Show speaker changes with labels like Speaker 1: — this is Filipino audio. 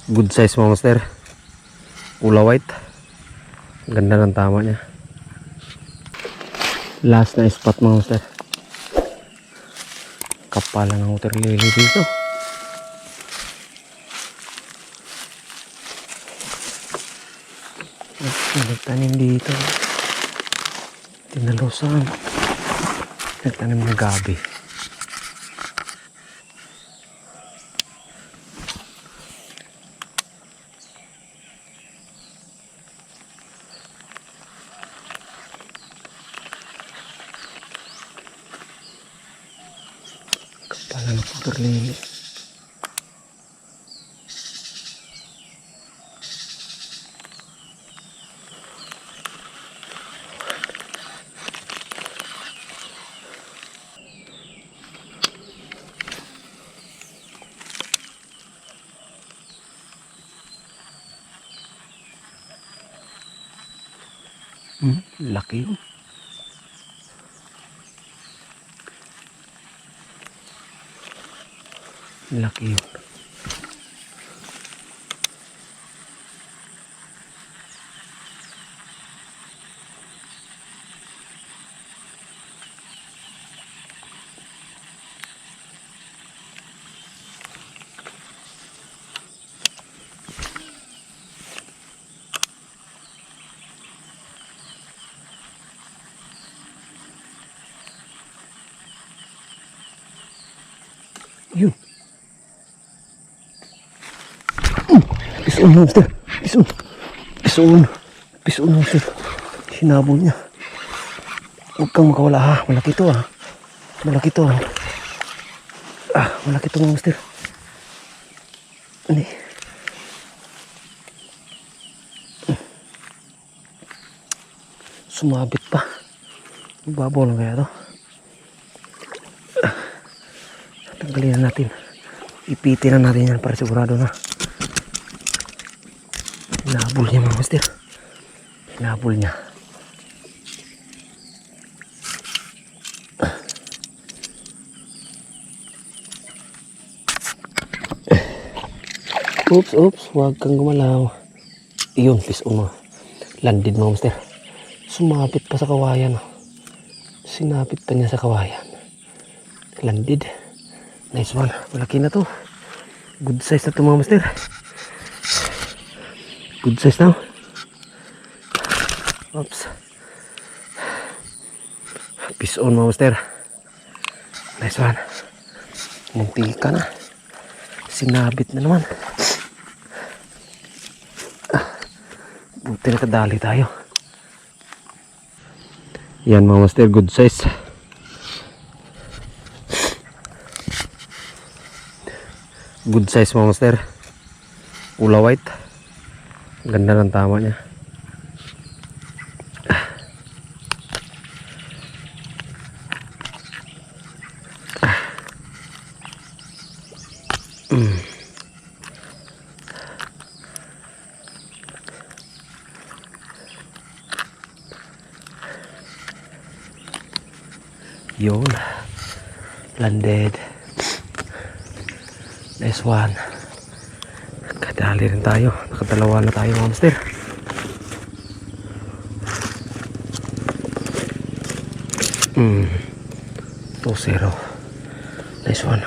Speaker 1: Good size mga master. Pula white. Ganda ng tama niya. Last na spot mga master. Kapalan ng water lily dito. Nagtanim dito. Tinalusan. Nagtanim ng gabi. Kapalan ng water lily. Laki yun. Laki yun. Yun. Pison monster. Pison. Pison. Pison monster. Hinabol niya. Huwag kang makawala ha. Malaki to ha. Malaki to ha. Malaki to monster. Ano eh. Sumabit pa. Babaw lang kaya to. Tanggalin na natin. Ipitin na natin yan para sigurado na. Hinabol niya mga master. Hinabol niya. Oops. Huwag kang gumalaw. Iyon, pison mo. Landed mga master. Sumapit pa sa kawayan. Sinapit pa niya sa kawayan. Landed. Nice one. Malaki na to. Good size na to mga master. Good size na. Oops. Pison mga master. Nice one. Muntika na. Sinabit na naman. Buti nakadali tayo. Yan mga master. Good size. Good size mga master. Pula white. Ganda ng tama niya. Yun. Landed. Nice one. Nakadali rin tayo. Nakadalawa na tayo mga master. 2-0. Nice one.